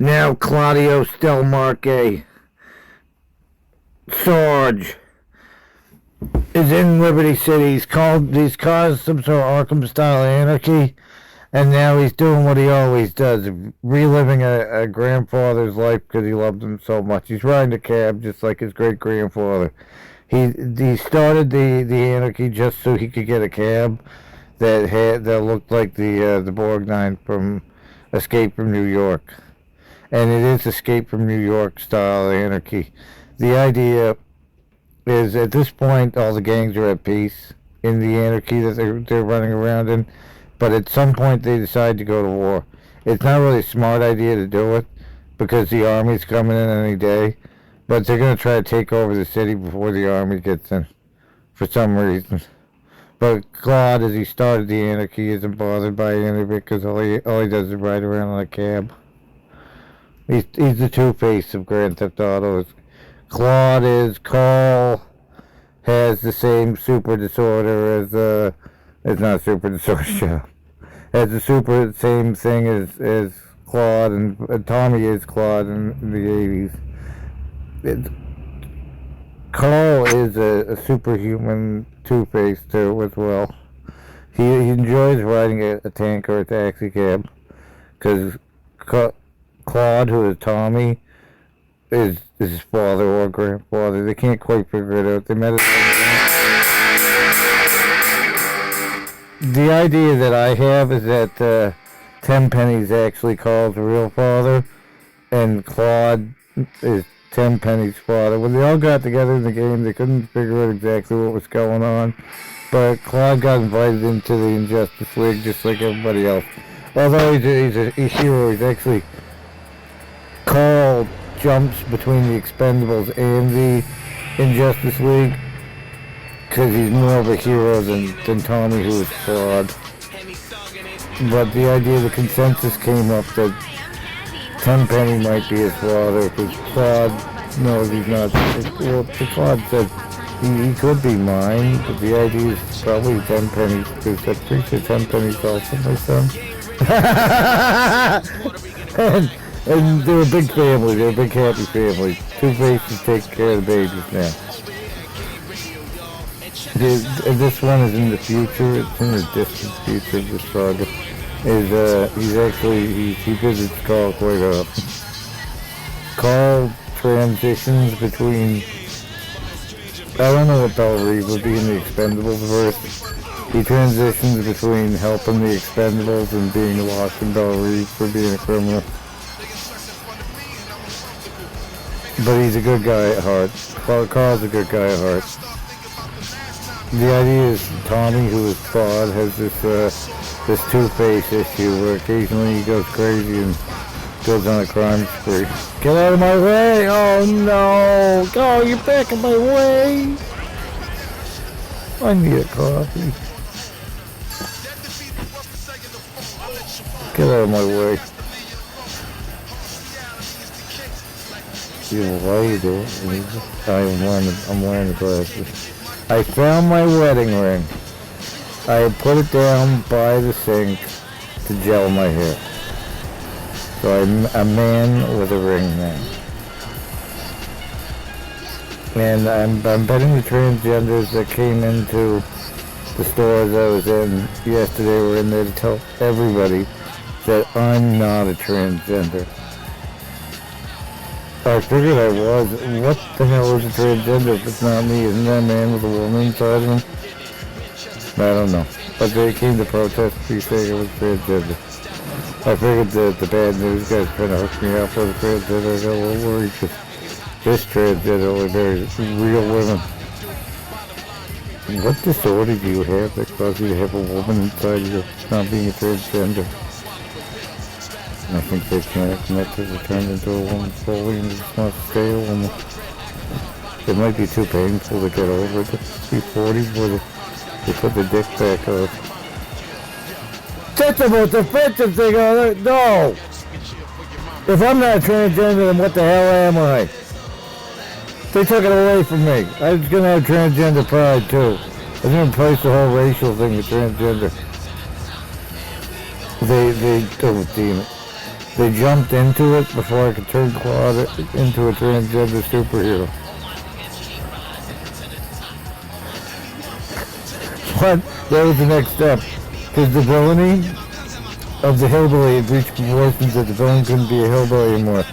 Now Claudio Stelmarque Sarge is in Liberty City. He's caused some sort of Arkham-style anarchy, and now he's doing what he always does, reliving a grandfather's life because he loved him so much. He's riding a cab just like his great-grandfather. He started the anarchy just so he could get a cab that looked like the Borgnine from Escape from New York. And it is Escape from New York style anarchy. The idea is at this point all the gangs are at peace in the anarchy that they're running around in, but at some point they decide to go to war. It's not really a smart idea to do it because the army's coming in any day, but they're going to try to take over the city before the army gets in for some reason. But Claude, as he started the anarchy, isn't bothered by any of it because all he does is ride around in a cab. He's the Two-Face of Grand Theft Auto. Claude is Carl, has the same super disorder as it's not super disorder show. Has the same thing as Claude, and Tommy is Claude in the 80s. Carl is a superhuman Two-Face too as well. He enjoys riding a tank or a taxi cab because Claude, who is Tommy, is his father or grandfather. They can't quite figure it out. They met it. The idea that I have is that Tenpenny's actually Carl's real father, and Claude is Tenpenny's father. When they all got together in the game, they couldn't figure out exactly what was going on, but Claude got invited into the Injustice League just like everybody else. Although he's a hero, he's actually... Carl jumps between the Expendables and the Injustice League because he's more of a hero than Tommy, who is Claude. But the idea, the consensus came up that Tenpenny might be his father because Claude knows he's not. Well, Claude said he could be mine, but the idea is probably Tenpenny's because I'm pretty sure Tenpenny's also my son. And they're a big family, they're a big happy family. Two-Faces take care of the babies now. This one is in the future, it's in the distant future of this saga. He visits Carl quite often. Carl transitions between, I don't know what Belle Reeve would be in the Expendables verse. He transitions between helping the Expendables and being lost in Belle Reeve for being a criminal. But he's a good guy at heart. Carl's a good guy at heart. The idea is Tommy, who is Claude, has this Two-Face issue where occasionally he goes crazy and goes on a crime spree. Get out of my way! Oh no! Oh, you're back in my way! I need a coffee. Get out of my way. Why are you doing? I'm wearing the glasses. I found my wedding ring. I had put it down by the sink to gel my hair. So I'm a man with a ring now. And I'm betting the transgenders that came into the stores I was in yesterday were in there to tell everybody that I'm not a transgender. I figured I was. What the hell is a transgender if it's not me? Isn't that a man with a woman inside of him? I don't know. But they came to protest to say it was transgender. I figured that the bad news guys trying to hook me up with a transgender. I got a little worried because this transgender only marries real women. What disorder do you have that causes you to have a woman inside you not being a transgender? I think they can't admit that they turned into a woman fully and just want to stay a woman. It might be too painful to get over it. Be 40 before they put the dick back up. That's the most offensive thing on earth. No! If I'm not a transgender, then what the hell am I? They took it away from me. I was gonna have transgender pride too. I was gonna replace the whole racial thing with transgender. Oh damn it. They jumped into it before I could turn Claude into a transgender superhero. But that was the next step. Because the villainy of the hillbilly had reached proportions that the villain couldn't be a hillbilly anymore.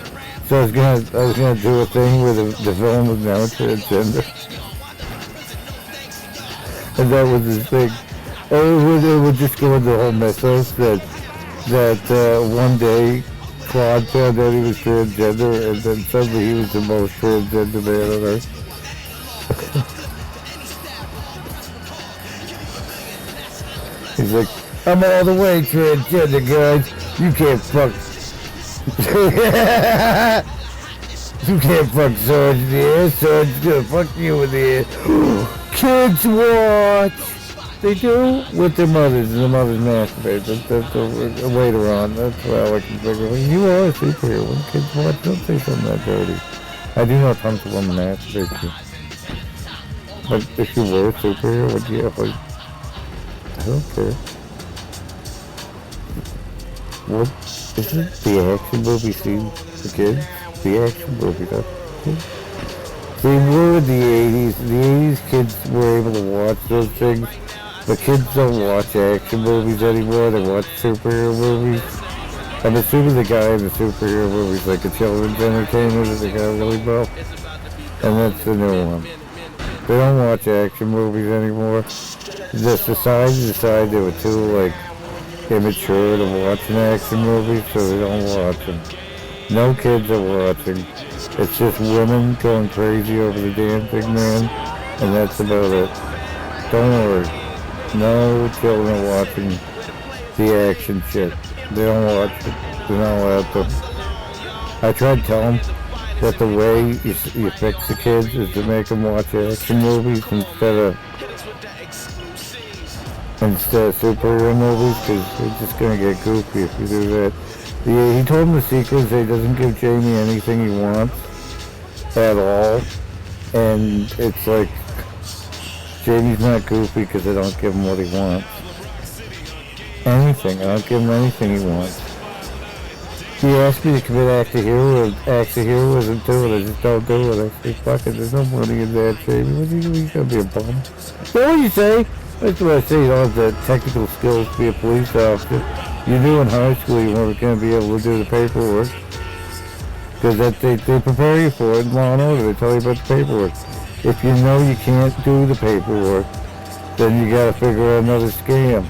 So I was gonna do a thing where the villain was now transgender. And that was his thing. It would just go into the whole mythos that one day Claude found out he was transgender, and then suddenly he was the most transgender man on earth. He's like, I'm all the way transgender, guys. You can't fuck. You can't fuck Sarge in the air. Sarge's gonna fuck you in the air. Kids watch. They do with their mothers, and the mothers masturbate. That's later on. That's how I can figure it. You are a superhero. When kids watch, don't say something that dirty. I do know tons of women masturbate you. But if you were a superhero, would you have like... I don't care. What isn't the action movie scene for kids? The action movie though. They were the 80s. The 80s kids were able to watch those things. But kids don't watch action movies anymore. They watch superhero movies. I'm assuming the guy in the superhero movies like a children's entertainer that they got really well. And that's the new one. They don't watch action movies anymore. The society decided they were too like immature to watch an action movie, so they don't watch them. No kids are watching. It's just women going crazy over the damn thing, man, and that's about it. Don't worry. No children are watching the action shit. They don't watch it. They're not allowed to. I tried telling them that the way you fix the kids is to make them watch action movies instead of superhero movies, because they're just gonna get goofy if you do that. He told him the secret is he doesn't give Jamie anything he wants at all, and it's like Jamie's not goofy because I don't give him what he wants. Anything, I don't give him anything he wants. He asked me to commit acts of heroism too, and I just don't do it. I say, fuck it, there's no money in that, Jamie. What are you gonna be a bum? What do you say? That's what I say, you don't have the technical skills to be a police officer. You knew in high school you weren't going to be able to do the paperwork. Because they prepare you for it in Law and Order. They tell you about the paperwork. If you know you can't do the paperwork, then you got to figure out another scam.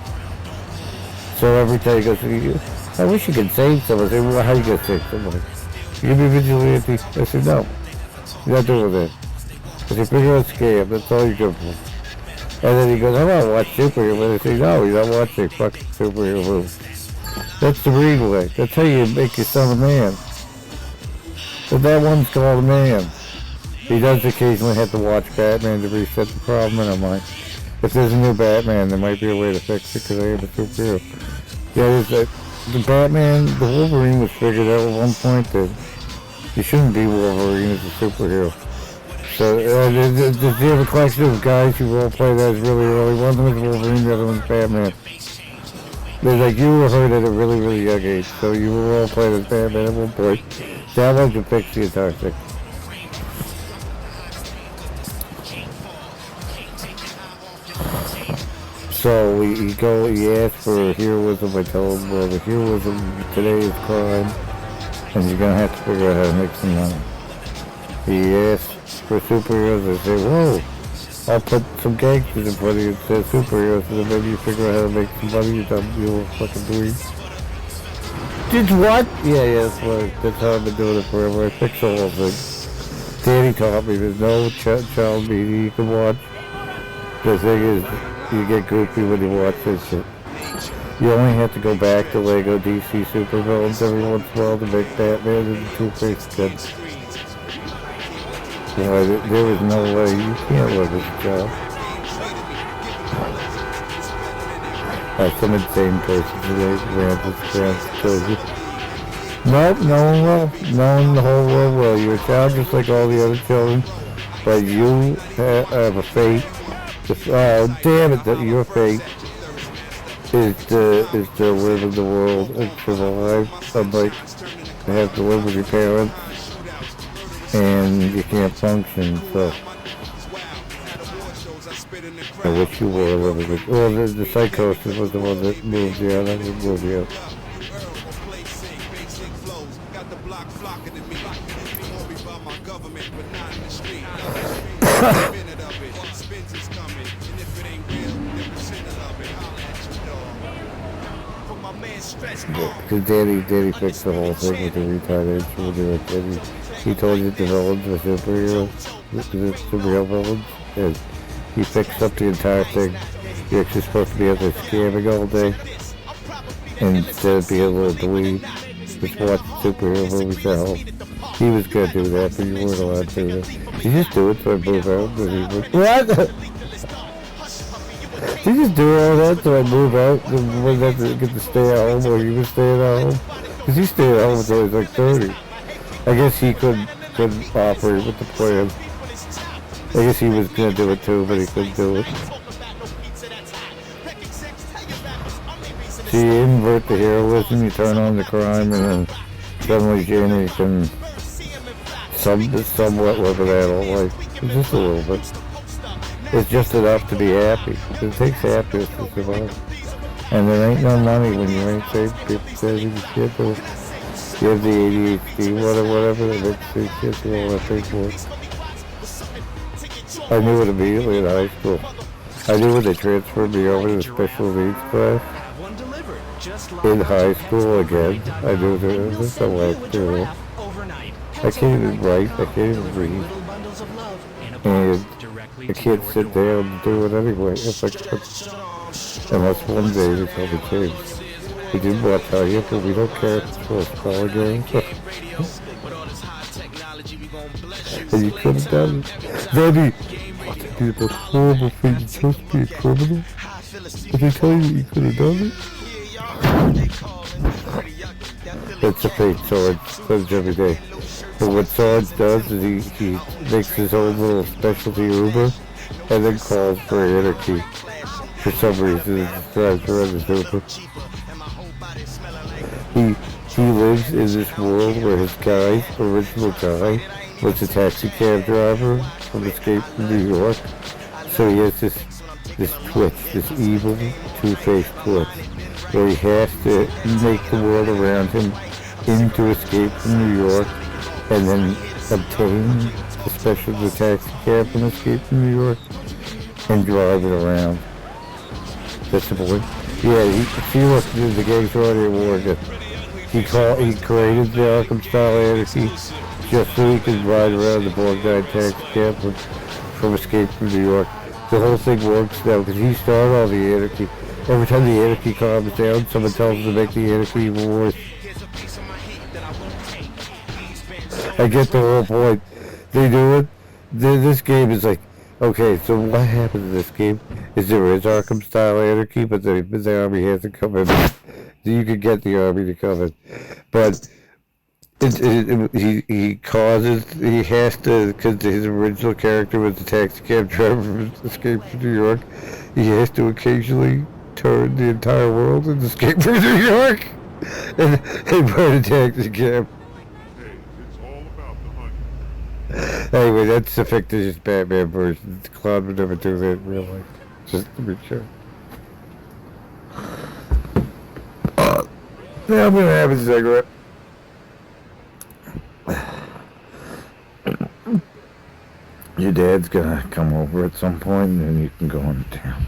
So every time he goes, I wish you could save someone. I say, well, how you going to save somebody? You can be vigilante. I said, no. You got to do with it. I said, figure out a scam. That's all you're good for. And then he goes, I want to watch superhero movies. I say, no, you're not watching fucking superhero movies. That's the real way. That's how you make your son a man. But that one's called a man. He does occasionally have to watch Batman to reset the problem in our mind. If there's a new Batman, there might be a way to fix it because I am a superhero. Yeah, the Batman, the Wolverine was figured out at one point that you shouldn't be Wolverine as a superhero. So there's a collection of guys who role play that really early. One of them is Wolverine, the other one's Batman. They're like, you were hurt at a really, really young age, so you were role played as Batman at one point. That one can fix the entire thing. So he asked for heroism. I told him, well, the heroism today is crime, and you're gonna have to figure out how to make some money. He asked for superheroes. I say, whoa, I'll put some gangsters in front of you instead of superheroes, and then maybe you figure out how to make some money. You'll fucking dweeb. Did what? Yeah, that's how I've been doing it forever. I fix the whole thing. Danny taught me there's no child media you can watch. The thing is, you get goofy when you watch this shit. You only have to go back to Lego DC supervillains every once in a while to make Batman and the Two-Faced Kid. There is no way. You can't live as a child. Some insane person today ran his parents killed you. Nope, no one will. No one in the whole world will. You're a child just like all the other children, but you have a fate. Oh, damn it, that your fate is to live in the world and survive. Unlike to have to live with your parents and you can't function. So I wish you were living with. Well, the psychosis was the one that moved you out. I didn't move you out. Because Daddy fixed the whole thing with the retardation. He told you the villains were superhero villains, and he fixed up the entire thing. You're actually supposed to be out there scamming all day, and instead of being able to believe, just watch superhero movies at home. He was gonna do that, but you weren't allowed to do that. You just do it so I move out. And he was, what? You just do all that so I move out and wouldn't have to get to stay at home, or you were staying at home? Because he stayed at home until he was like 30. I guess he couldn't operate with the plan. I guess he was going to do it too, but he couldn't do it. So you invert the heroism, you turn on the crime, and then suddenly Janie can somewhat live an adult life. Just a little bit. It's just enough to be happy. It takes happiness to survive. And there ain't no money when you ain't saved. People say you can't do it. You have the ADHD, whatever, the kids do all that paperwork. I knew it immediately in high school. I knew when they transferred me over to the special needs class. In high school again, I knew there was no way to do it. I can't even write, I can't even read. And I can't sit down and do it anyway if I could. Unless one day they tell me change. We didn't want to tell you, but we don't care if it's for a scholar game. And you could have done it. Maybe what to be the most horrible thing, you're supposed to be a criminal? Did they tell you could have done it? That's a fake Sarge says every day. But what Sarge does is he makes his own little specialty Uber and then calls for anarchy. For some reason, it drives around his Uber. He lives in this world where his guy, original guy, was a taxi cab driver from Escape from New York. So he has this twitch, this evil, two-faced twitch, where he has to make the world around him into Escape from New York, and then obtain the taxi cab from Escape from New York, and drive it around. That's the point. Yeah, if you look at the Gangs Audio Award, he created the Arkham style anarchy just so he could ride around the Borgnine taxi cab from Escape from New York. The whole thing works now because he started all the anarchy. Every time the anarchy calms down, someone tells him to make the anarchy even worse. I get the whole point. They do it. This game is like, okay, so what happened in this game is there is Arkham style anarchy, but the army hasn't come in. You could get the army to come in, but he has to, because his original character was the taxi cab driver from Escape from New York. He has to occasionally turn the entire world into Escape from New York and burn a taxi cab. Anyway, that's the fictitious Batman version. Claude would never do that in real life. Just to be sure. Yeah, I'm gonna have a cigarette. Your dad's gonna come over at some point, and then you can go in town.